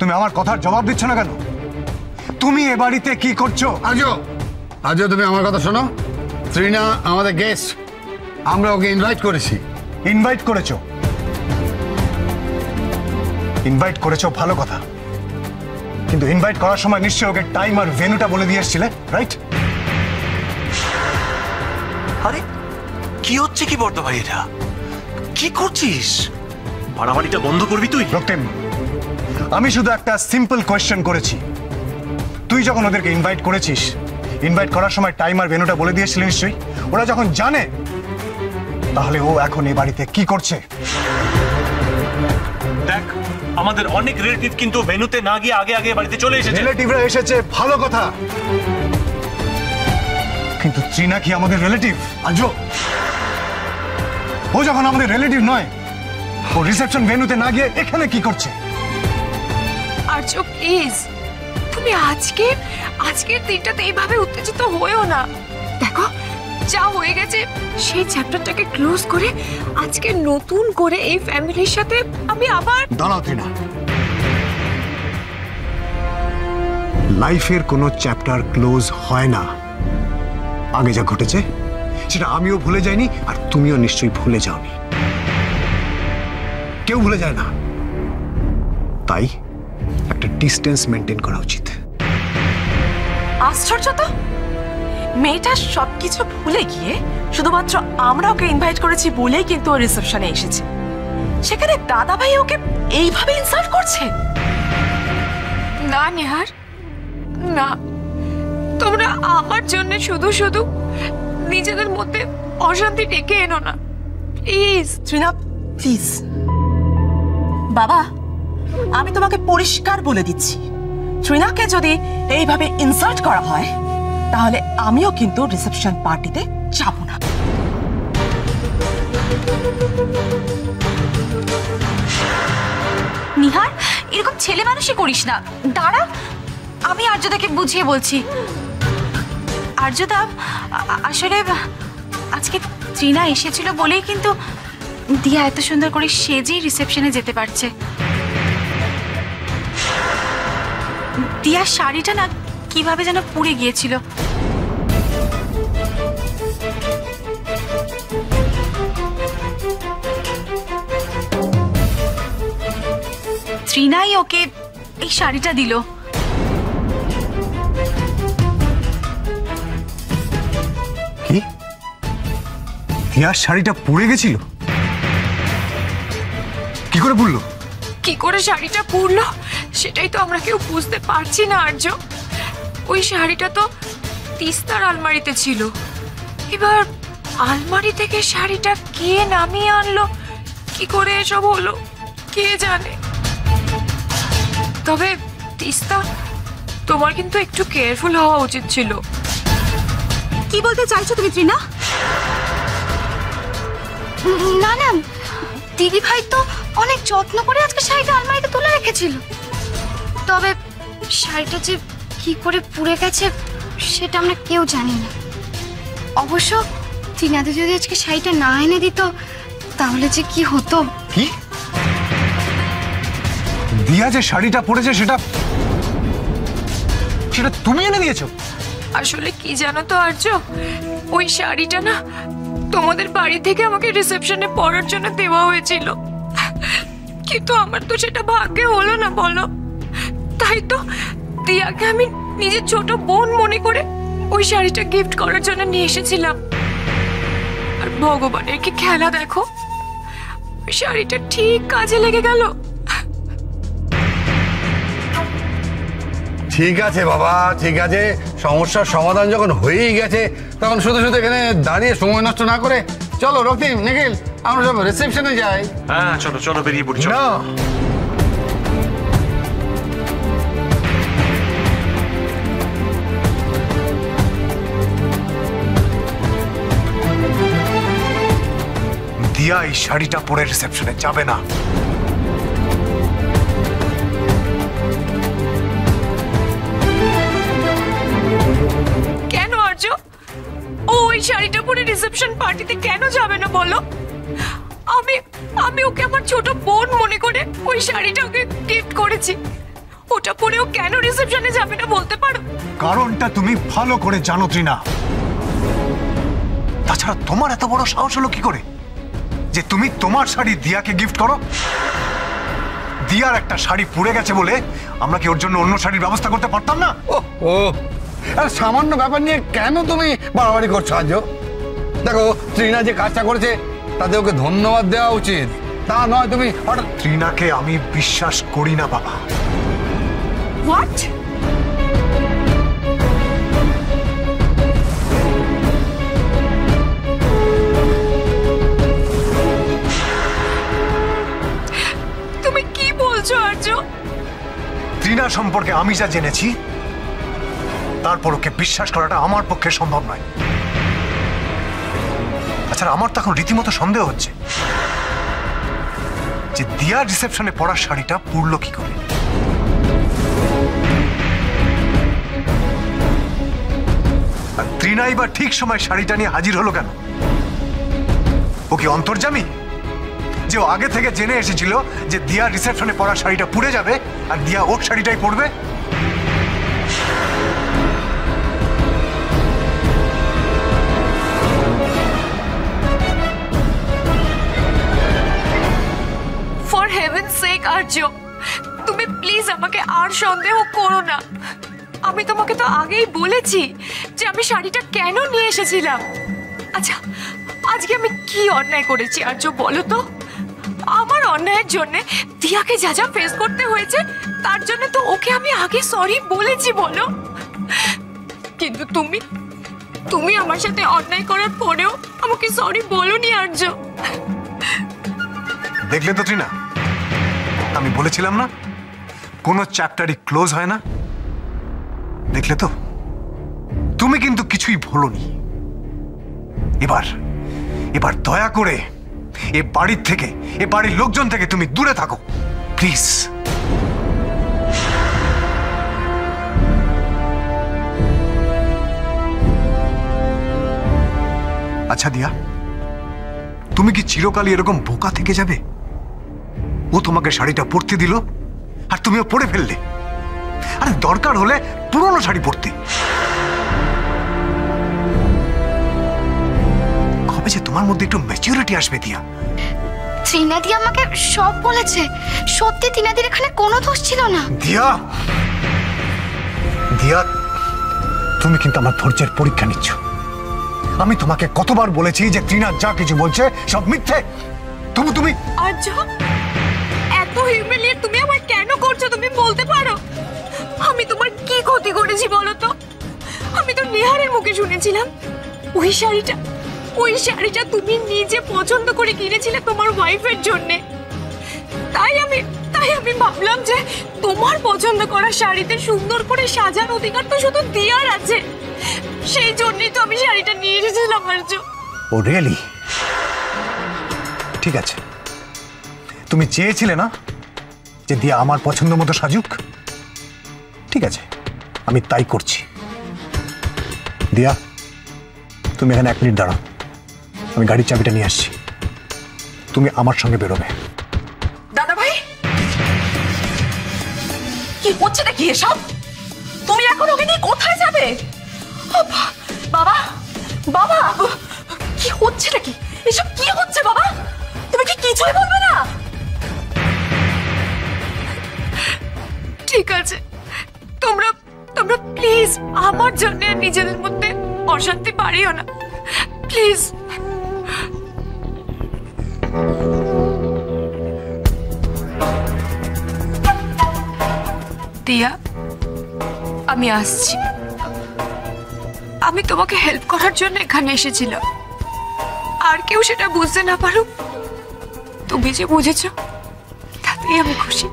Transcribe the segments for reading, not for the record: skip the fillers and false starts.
তুমি আমার কথার জবাব দিচ্ছ না কেন? তুমি এ বাড়িতে কি করছো? আজও তুমি আমার কথা শোনো। ত্রিনা আমাদের গেস্ট, আমরা ওকে ইনভাইট করেছি। ইনভাইট করেছো? ইনভাইট করেছো ভালো কথা, কিন্তু ইনভাইট করার সময় নিশ্চয়ই ওকে টাইম আর ভেন্যুটা বলে দিয়ে এসেছিলে, রাইট? আরে কি হচ্ছে কি বর্দ ভাই, এটা কি করছিস? বাড়াবাড়িটা বন্ধ করবি তুই? রক্তিম, আমি শুধু একটা সিম্পল কোয়েশ্চেন করেছি। তুই যখন ওদেরকে ইনভাইট করেছিস, ইনভাইট করার সময় টাইম আর ভেন্যুটা বলে দিয়েছিলি নিশ্চয়ই। ওরা যখন জানে, তাহলে ও এখন এই বাড়িতে কি করছে? দেখ, আমাদের অনেক রিলেটিভ কিন্তু ভেন্যুতে না গিয়ে আগে আগে বাড়িতে চলে এসেছে। রিলেটিভরা এসেছে ভালো কথা, কিন্তু ত্রিনা কি আমাদের রিলেটিভ? আজও ও যখন আমাদের রিলেটিভ নয়, ও রিসেপশন ভেন্যুতে না গিয়ে এখানে কি করছে? আর্য প্লিজ, তুমি আজকের দিনটাতে এইভাবে উত্তেজিত হয়েও না। দেখো, যা হয়ে গেছে সেই চ্যাপ্টারটাকে ক্লোজ করে আজকে নতুন করে এই ফ্যামিলির সাথে আমি আবার। দাঁড়াও ত্রিনা, লাইফের কোনো চ্যাপ্টার ক্লোজ হয় না। আগে যা ঘটেছে সেটা আমিও ভুলে যাইনি, আর তুমিও নিশ্চয়ই ভুলে যাওনি। কেউ ভুলে যায় না, তাই একটা ডিস্টেন্স মেনটেন করা উচিত। আশ্চর্য তো, মেয়েটা সবকিছু ভুলে গিয়ে শুধুমাত্র আমরা ওকে ইনভাইট করেছি বলেই কিন্তু ও রিসেপশনে এসেছে, সেখানে দাদা ভাই ওকে এইভাবে ইনসাল্ট করছে। না নেহার, না, তোমরা আমার জন্য শুধু শুধু নিজেদের মধ্যে অশান্তি ডেকে এনো না প্লিজ। ত্রিনা প্লিজ, বাবা আমি তোমাকে পরিষ্কার বলে দিচ্ছি, ত্রিনাকে যদি এইভাবে ইনসাল্ট করা হয় তাহলে আমিও কিন্তু রিসেপশন পার্টিতে যাব না। নিহার, এরকম ছেলে মানুষই করিস না। দাঁড়া, আমি আর্যদাকে বুঝিয়ে বলছি। আর্যদা, আসলে আজকে ত্রিনা এসেছিল বলেই কিন্তু দিয়া এত সুন্দর করে সেজেই রিসেপশনে যেতে পারছে। দিয়ার শাড়িটা না কিভাবে যেন পুড়ে গিয়েছিল। ত্রিনাই ওকে এই শাড়িটা দিল। কি? দিয়ার শাড়িটা পুড়ে গেছিল? কি করে পুড়লো? কি করে শাড়িটা পুড়লো সেটাই তো আমরা কেউ বুঝতে পারছি না আর্য। ওই শাড়িটা তো তিস্তার আলমারিতে ছিল, এবার আলমারি থেকে শাড়িটা কে নামিয়ে আনলো, কি করে এসব হলো কে জানে। তবে তিস্তা, তোমার কিন্তু একটু কেয়ারফুল হওয়া উচিত ছিল। কি বলতে চাইছো তুমি ত্রিনা? না না, দিদি ভাই তো অনেক যত্ন করে আজকে শাড়িটা আলমারিতে তুলে রেখেছিল। তবে শাড়িটা যে কি করে পুড়ে গেছে সেটা আমরা কেউ জানি না। অবশ্য ত্রিনাদি যদি আজকে শাড়িটা না এনে দিত তাহলে যে কি হতো। কি? দিয়া যে শাড়িটা পরেছে সেটা তুমি এনে দিয়েছো? আসলে কি জানো তো আর্য, ওই শাড়িটা না তোমাদের বাড়ি থেকে আমাকে রিসেপশনে পরার জন্য দেওয়া হয়েছিল, কিন্তু আমার তো সেটা ভাগ্যে হলো না বলো। তাই তো দিয়াকে আমি নিজের ছোট বোন মনে করে ওই শাড়িটা গিফট করার জন্য নিয়ে এসেছিলাম। আর ভগবানের কি খেলা দেখো, ওই শাড়িটা ঠিক কাজে লেগে গেল। ঠিক আছে বাবা, ঠিক আছে, সমস্যার সমাধান যখন হয়েই গেছে তখন শুধু শুধু এখানে দাঁড়িয়ে সময় নষ্ট না করে চলো রক্তিম, নিখিল, আমরা সব রিসেপশনে যাই। হ্যাঁ চলো চলো, বেরিয়ে পড়ি। না, দিয়া এই শাড়িটা পরে রিসেপশনে যাবে না। কেন আর্য? ও ওই শাড়িটা পরে রিসেপশন পার্টিতে কেন যাবে না বলো? আমি ওকে আমার ছোট বোন মনে করে ওই শাড়িটা ওকে গিফট করেছি। ওটা পরেও কেন রিসেপশনে যাবে না বলতে পারো? কারণটা তুমি ভালো করে জানো ত্রিনা। তাছাড়া তোমার এত বড় সাহস হলো কি করে যে তুমি তোমার শাড়ি দিয়াকে গিফট করো? দিয়ার একটা শাড়ি পুড়ে গেছে বলে আমরা কি ওর জন্য অন্য শাড়ির ব্যবস্থা করতে পারতাম না? ও আর সামান্য ব্যাপার নিয়ে কেন তুমি বাড়াবাড়ি করছো আজ? দেখো ত্রিনা যে কাজটা করেছে তাতে ওকে ধন্যবাদ দেওয়া উচিত, তা নয় তুমি হঠাৎ। ত্রিনাকে আমি বিশ্বাস করি না বাবা। হোয়াট? তুমি কি বলছো আর্য? ত্রিনা সম্পর্কে আমি যা জেনেছি তারপর ওকে বিশ্বাস করাটা আমার পক্ষে সম্ভব নয়। আচ্ছা, আমার তো এখন রীতিমতো সন্দেহ হচ্ছে যে দিয়া রিসেপশনে পরা শাড়িটা পুড়লো কি করে। আর ত্রিনাই বা ঠিক সময় শাড়িটা নিয়ে হাজির হলো কেন? ও কি অন্তর্যামী যে ও আগে থেকে জেনে এসেছিল যে দিয়া রিসেপশনে পরা শাড়িটা পুড়ে যাবে আর দিয়া ওর শাড়িটাই পরবে? ফর হেভেন্স সেক আর্য, তুমি প্লিজ আমাকে আর সন্দেহ করো না। আমি তোমাকে তো আগেই বলেছি যে আমি শাড়িটা কেন নিয়ে এসেছিলাম। আচ্ছা, আজকে আমি কি অন্যায় করেছি আর্য বলো তো? আমার অন্যায়ের জন্য দিয়াকে যা যা ফেস করতে হয়েছে তার জন্য তো ওকে আমি আগে সরি বলেছি বলো। কিন্তু তুমি আমার সাথে অন্যায় করার পরেও আমাকে সরি বলোনি আর্য। দেখলে তো ত্রিনা, আমি বলেছিলাম না কোনো চ্যাপ্টারই ক্লোজ হয় না। দেখলে তো, তুমি কিন্তু কিছুই ভুলোনি। এবার দয়া করে এ বাড়ির থেকে, এ বাড়ির লোকজন থেকে তুমি দূরে থাকো প্লিজ। আচ্ছা দিয়া, তুমি কি চিরকালই এরকম বোকা থেকে যাবে? ও তোমাকে শাড়িটা পরতে দিল আর তুমিও পরে ফেললে। আরে দরকার হলে পুরনো শাড়ি পরতে। কবে যে তোমার মধ্যে একটু ম্যাচুরিটি আসবে দিয়া? ত্রিনাদি আমাকে সব বলেছে। সত্যি ত্রিনাদির এখানে কোনো দোষ ছিল না। দিয়া, দিয়া, তুমি কিন্তু আমার ধৈর্যের পরীক্ষা নিচ্ছ। আমি তোমাকে কতবার বলেছি যে ত্রিনা যা কিছু বলছে সব মিথ্যে। তুমি আর্য, এত হিউমিলিয়েট তুমি আমায় কেন করছো তুমি বলতে পারো? আমি তোমার কি ক্ষতি করেছি বলো তো? আমি তো নেহারের মুখে শুনেছিলাম ওই শাড়িটা তুমি নিজে পছন্দ করে কিনেছিলে তোমার ওয়াইফের জন্য। তাই আমি ভাবলাম যে তোমার পছন্দ করা শাড়িতে সুন্দর করে সাজার অধিকার তো শুধু দিয়ার আছে। সেই জন্যই তো আমি শাড়িটা নিয়ে এসেছিলাম আর্য। ও রিয়েলি? ঠিক আছে, তুমি চেয়েছিলে না যে দিয়া আমার পছন্দ মতো সাজুক? ঠিক আছে, আমি তাই করছি। দিয়া, তুমি এখানে 1 মিনিট দাঁড়াও, আমি গাড়ির চাবিটা নিয়ে আসছি। তুমি আমার সঙ্গে বেরোবে। দাদা ভাই, কি হচ্ছে নাকি এসব? তুমি এখন ওকে নিয়ে কোথায় যাবে? বাবা, বাবা, কি হচ্ছে নাকি এসব? কি হচ্ছে বাবা? তুমি কি কিছুই বলবে না? ঠিক আছে, তোমরা প্লিজ আমার জন্য নিজেদের মধ্যে অশান্তি বাড়িও না প্লিজ। দিয়া, আমি আসছি। আমি তোমাকে হেল্প করার জন্য এখানে এসেছিলাম। আর কেউ সেটা বুঝতে না পারুক, তুমি যে বুঝেছো তাতেই আমি খুশি।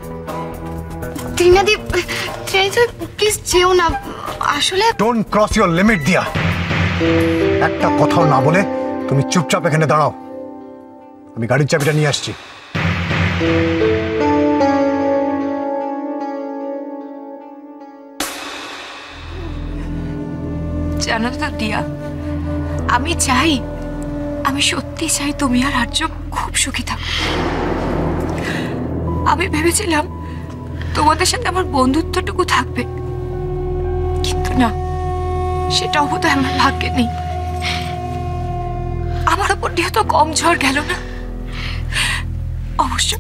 ত্রিনাদি প্লিজ যেও না। আসলে ডোন্ট ক্রস ইউর লিমিট দিয়া। একটা কথাও না বলে তুমি চুপচাপ এখানে দাঁড়াও, আমি গাড়ির চাবিটা নিয়ে আসছি। জানো তো দিয়া, আমি সত্যি চাই তুমি আর আর্য খুব সুখী থাকো। আমি ভেবেছিলাম তোমাদের সাথে আমার বন্ধুত্বটুকু থাকবে, কিন্তু না, সেটাও বোধহয় আমার ভাগ্যে নেই। আমার ওপর দিয়ে তো কম ঝড় গেল না। অবশ্য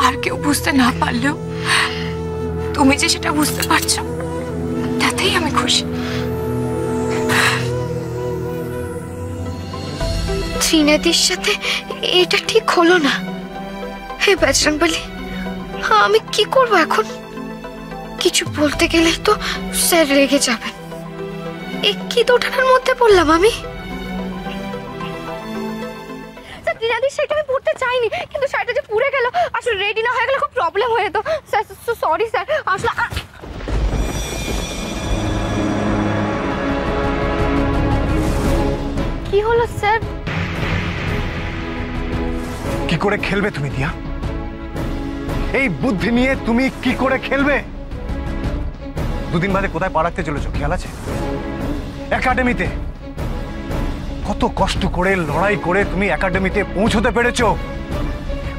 আর কেউ বুঝতে না পারলেও তুমি যে সেটা বুঝতে পারছো, তাতেই আমি খুশি। ত্রিনাদির সাথে এটা ঠিক হলো না। হে বজরংবলী, আমি কি করব এখন? কিছু বলতে গেলেই তো স্যার রেগে যাবেন। এ কি দোটানার মধ্যে পড়লাম আমি? ত্রিনাদির শাড়িটা আমি পরতে চাইনি, কিন্তু শাড়িটা যে পুড়ে গেল, আসলে রেডি না হয়ে গেলে খুব প্রবলেম হয়ে যেত। স্যার সরি স্যার, আসলে কি হলো স্যার? কি করে খেলবে তুমি দিয়া? এই বুদ্ধি নিয়ে তুমি কি করে খেলবে? দুদিন বাদে কোথায় পা রাখতে চলেছো খেয়াল আছে? একাডেমিতে। কত কষ্ট করে লড়াই করে তুমি একাডেমিতে পৌঁছতে পেরেছো।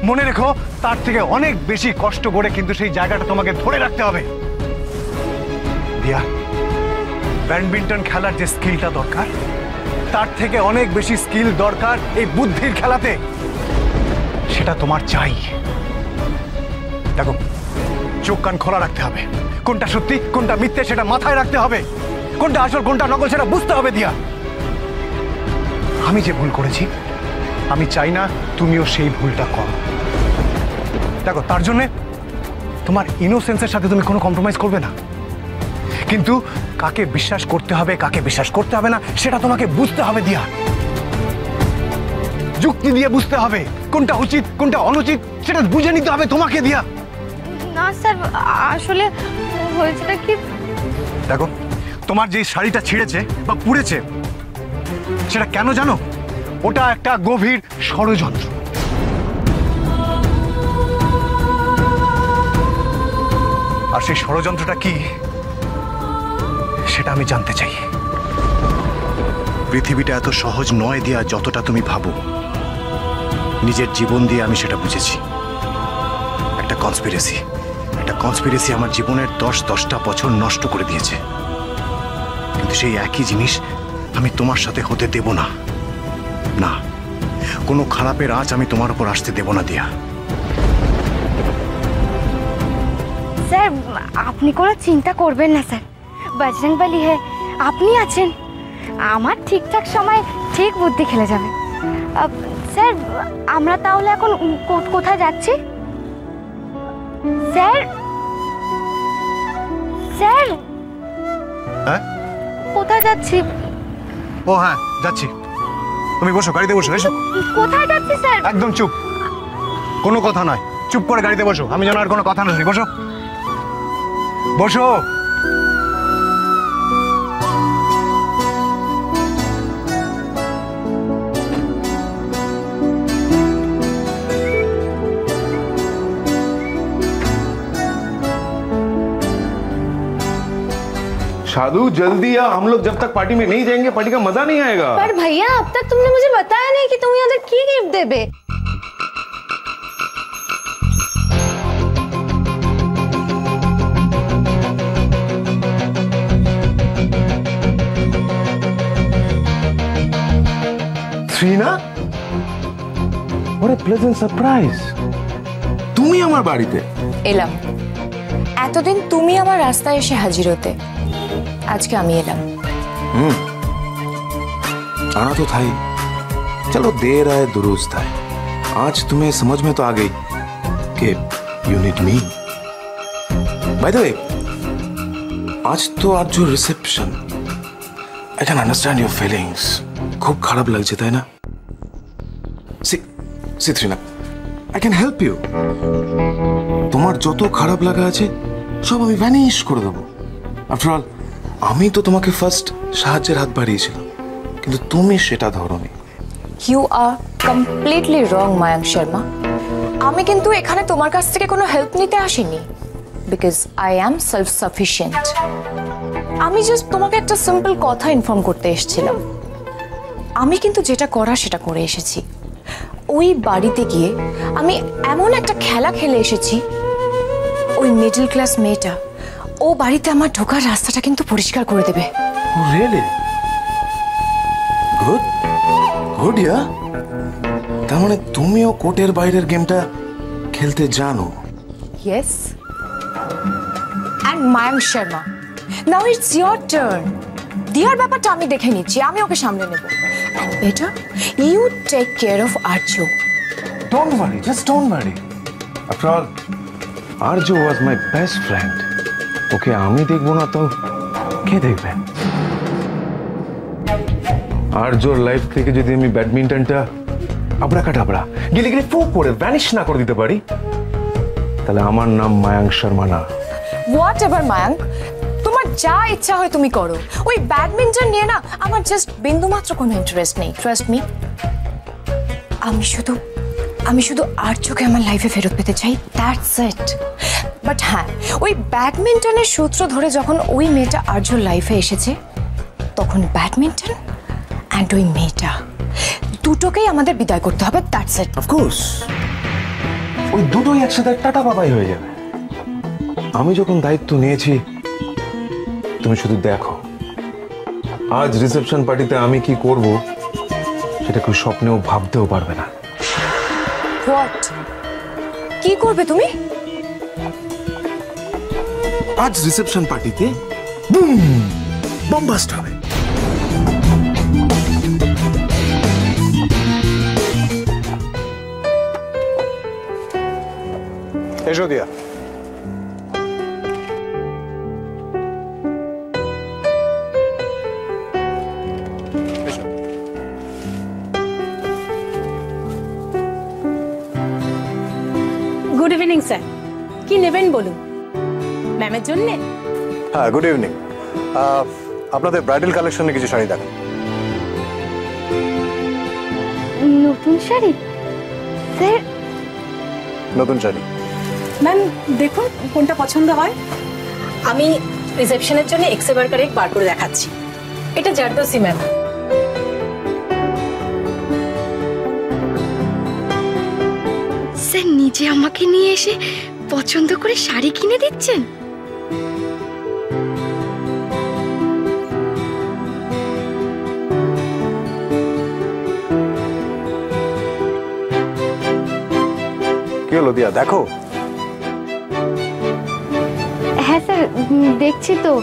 মনে রেখো, তার থেকে অনেক বেশি কষ্ট করে কিন্তু সেই জায়গাটা তোমাকে ধরে রাখতে হবে। দিয়া, ব্যাডমিন্টন খেলার যে স্কিলটা দরকার, তার থেকে অনেক বেশি স্কিল দরকার এই বুদ্ধির খেলাতে। সেটা তোমার চাই। দেখো, চোখ কান খোলা রাখতে হবে। কোনটা সত্যি কোনটা মিথ্যে সেটা মাথায় রাখতে হবে। কোনটা আসল কোনটা নকল সেটা বুঝতে হবে। দিয়া, আমি যে ভুল করেছি, আমি চাই না তুমিও সেই ভুলটা করো। দেখো, তার জন্যে তোমার ইনোসেন্সের সাথে তুমি কোনো কম্প্রোমাইজ করবে না, কিন্তু কাকে বিশ্বাস করতে হবে কাকে বিশ্বাস করতে হবে না সেটা তোমাকে বুঝতে হবে। দিয়া, যুক্তি দিয়ে বুঝতে হবে। কোনটা উচিত কোনটা অনুচিত সেটা বুঝে নিতে হবে তোমাকে। দিয়া, না স্যার, আসলে হয়েছেটা কি? দেখো, তোমার যে শাড়িটা ছিঁড়েছে বা পুড়েছে, সেটা কেন জানো? ওটা একটা গভীর ষড়যন্ত্র। আর সেই ষড়যন্ত্রটা কি সেটা আমি জানতে চাই। পৃথিবীটা এত সহজ নয় দিয়া যতটা তুমি ভাবো। নিজের জীবন দিয়ে আমি সেটা বুঝেছি। একটা কনস্পিরেসি আমার জীবনের 10টা বছর নষ্ট করে দিয়েছে। কিন্তু সেই একই জিনিস আমি তোমার সাথে হতে দেব না। না, কোনো খারাপের আঁচ আমি তোমার উপর আসতে দেব না। দিয়া, স্যার আপনি কোনো চিন্তা করবেন না স্যার। বজরংবলী হে, আপনি আছেন। আমার ঠিকঠাক সময় ঠিক বুদ্ধি খেলে যাবে। স্যার, আমরা তাহলে এখন কোথায় যাচ্ছি? স্যার স্যার হ্যাঁ, কোথায় যাচ্ছি? ও হ্যাঁ, যাচ্ছি। তুমি বসো, গাড়িতে বসো। এসো। কোথায় যাচ্ছি স্যার? একদম চুপ, কোনো কথা নয়। চুপ করে গাড়িতে বসো। আমি যেন আর কোনো কথা না শুনি। বসো বসো। साधु जल्दी आ, हम लोग जब तक पार्टी में नहीं जाएंगे पार्टी का मजा नहीं आएगा। पर भैया, अब तक तुमने मुझे बताया नहीं कि तुम यहाँ की गिफ्ट देबे। Shreena, what a pleasant surprise। তুমি আমার বাড়িতে এলাম। এতদিন তুমি আমার রাস্তায় এসে হাজির হতে, আজকে আমি এলাম। आना तो था ही, चलो देर आए दुरुस्त आए। आज तुम्हें समझ में तो आ गई कि you need me. By the way, आज जो reception, I can understand your feelings. खूब खराब लग जाता है ना। See Trina, I can help you. তোমার যত খারাপ লাগা আছে সব আমি ভ্যানিশ করে দেবো। আফটার অল, আমি তো তোমাকে ফার্স্ট সাহায্যের হাত বাড়িয়েছিলাম, কিন্তু তুমি সেটা ধরোনি। You are completely wrong Mayank Sharma. আমি কিন্তু এখানে তোমার কাছ থেকে কোনো হেল্প নিতে আসিনি, because I am self sufficient. আমি জাস্ট তোমাকে একটা সিম্পল কথা ইনফর্ম করতে এসেছিলাম। আমি কিন্তু যেটা করা সেটা করে এসেছি। ওই বাড়িতে গিয়ে আমি এমন একটা খেলা খেলে এসেছি, ওই মিডল ক্লাস মেয়েটা ও বাড়িতে আমার ঢোকার রাস্তাটা কিন্তু পরিষ্কার করে দেবে। Really good good yeah. তার মানে তুমিও কোর্টের বাইরের গেমটা খেলতে জানো? Yes. And Mayank Sharma, now it's your turn. দিয়ার ব্যাপারটা আমি দেখে নিচ্ছি, আমি ওকে সামলে নেব। And better you take care of Aryu. Don't worry, just don't worry. After all, Arju was my best friend. ওকে আমি দেখবো না তো কে দেখবে? আরজুর লাইফ থেকে যদি আমি ব্যাডমিন্টনটা আবড়াকাটাবড়া গিলে গিলে ফু করে ভ্যানিশ না করে দিতে পারি, তাহলে আমার নাম মায়াঙ্ক শর্মা না। হোয়াট এভার মায়াঙ্ক, তোমার যা ইচ্ছা হয় তুমি করো। ওই ব্যাডমিন্টন নিয়ে না আমার জাস্ট বিন্দুমাত্র কোনো ইন্টারেস্ট নেই, ট্রাস্ট মি। আমি শুধু আর্যকে আমার লাইফে ফেরত পেতে চাই, দ্যাটস ইট। বাট হ্যাঁ, ওই ব্যাডমিন্টনের সূত্র ধরে যখন ওই মেয়েটা আর্যর লাইফে এসেছে, তখন ব্যাডমিন্টন অ্যান্ড ওই মেয়েটা দুটোকেই আমাদের বিদায় করতে হবে, দ্যাটস ইট। অফকোর্স ওই দুটোই একসাথে টাটা বাবাই হয়ে যাবে। আমি যখন দায়িত্ব নিয়েছি, তুমি শুধু দেখো আজ রিসেপশন পার্টিতে আমি কি করব সেটা কেউ স্বপ্নেও ভাবতেও পারবে না। হোয়াট? কি করবে তুমি? আজ রিসেপশন পার্টিতে বুম বম্বাস্ট হবে। এসো দিয়া। গুড ইভিনিং স্যার, কি নেবেন বলুন? ম্যামের জন্যে? হ্যাঁ, গুড ইভিনিং। আপনাদের ব্রাইডাল কালেকশনে কিছু শাড়ি দেখান। নতুন শাড়ি স্যার? নতুন শাড়ি। ম্যাম দেখুন কোনটা পছন্দ হয়। আমি রিসেপশনের জন্য এক্সেবার কারেক্ট বার করে দেখাচ্ছি। এটা জারদোসি ম্যাম। স্যার নিজে আমাকে নিয়ে এসে পছন্দ করে শাড়ি কিনে দিচ্ছেন? কি হলো দিয়া, দেখো? হ্যাঁ স্যার, দেখছি তো।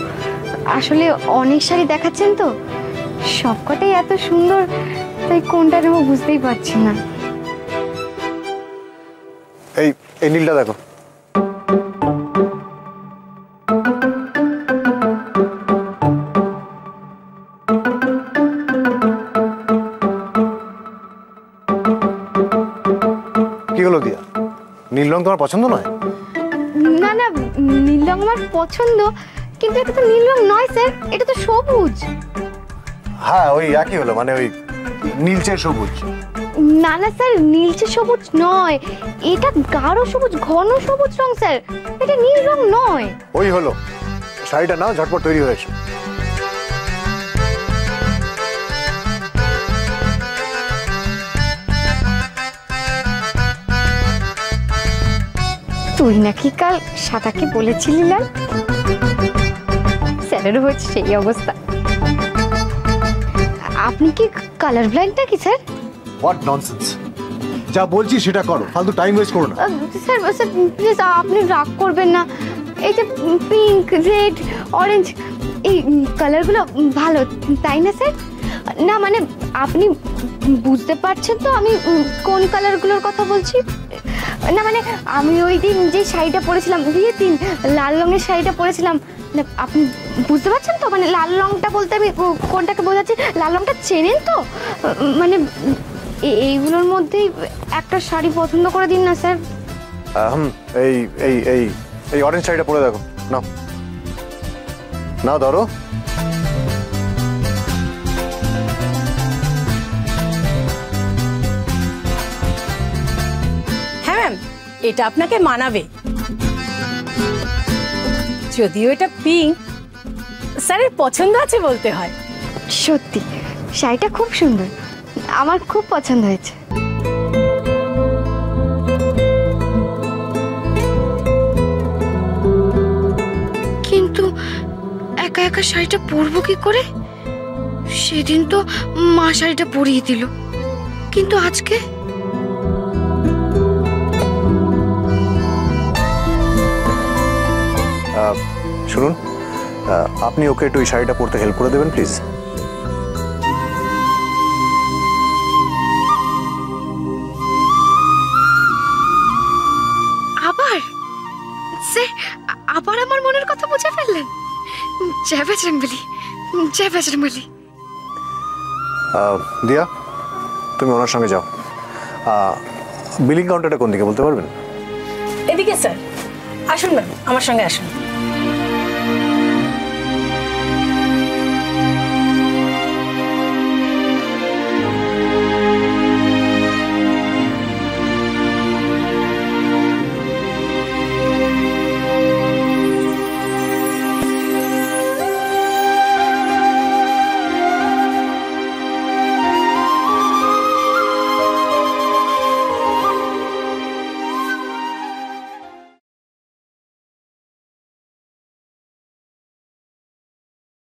আসলে অনেক শাড়ি দেখাচ্ছেন তো, সবকটাই এত সুন্দর, তাই কোনটা নেবো বুঝতেই পারছি না। এই নীলটা দেখো। কি হলো দিয়া, নীল রং তোমার পছন্দ নয়? না না, নীল রং আমার পছন্দ, কিন্তু এটা তো নীল রং নয় স্যার, এটা তো সবুজ। হ্যাঁ, ওই একই হলো, মানে ওই নীলচে সবুজ। না না স্যার, নীলচে সবুজ নয়, এটা গাঢ় সবুজ, ঘন সবুজ রং স্যার, এটা নীল রং নয়। ওই হলো, শাড়িটা নাও, ঝটপট তৈরি হয়েছে। তুই নাকি কাল সাদাকে বলেছিলি না? স্যারেরও হচ্ছে সেই অবস্থা। আপনি কি কালার ব্লাইন্ড নাকি স্যার? What nonsense! যা বলছি সেটা করো, ফালতু টাইম ওয়েস্ট করো না। স্যার স্যার প্লিজ, আপনি রাগ করবেন না। এই যে পিঙ্ক, রেড, অরেঞ্জ, এই কালারগুলো ভালো, তাই না স্যার? না মানে আপনি বুঝতে পারছেন তো আমি কোন কালারগুলোর কথা বলছি? না মানে আমি ওই দিন যে শাড়িটা পরেছিলাম, বিয়ের দিন লাল রঙের শাড়িটা পরেছিলাম, আপনি বুঝতে পারছেন তো? মানে লাল রংটা বলতে আমি কোনটাকে বোঝাচ্ছি, লাল রংটা চেনেন তো? মানে এইগুলোর মধ্যেই একটা শাড়ি পছন্দ করে দিন না স্যার। এই এই এই এই অরেঞ্জ শাড়িটা পরে দেখো, নাও নাও, ধরো। হ্যাঁ ম্যাম, এটা আপনাকে মানাবে। যদিও এটা পিঙ্ক, স্যারের পছন্দ আছে বলতে হয়। সত্যি শাড়িটা খুব সুন্দর, আমার খুব পছন্দ হয়েছে। একা শাড়িটা পরবো কি করে? সেদিন তো মা শাড়িটা পরিয়ে দিল, কিন্তু আজকে শুনুন, আপনি ওকে একটু এই শাড়িটা পরতে হেল্প করে দেবেন প্লিজ। আবার স্যার আবার আমার মনের কথা বুঝে ফেললেন। জয় বজরংবলী, জয় বজরংবলী। দিয়া, তুমি ওনার সঙ্গে যাও। বিলিং কাউন্টারটা কোন দিকে বলতে পারবেন? এদিকে স্যার, আসুন ম্যাম, আমার সঙ্গে আসুন।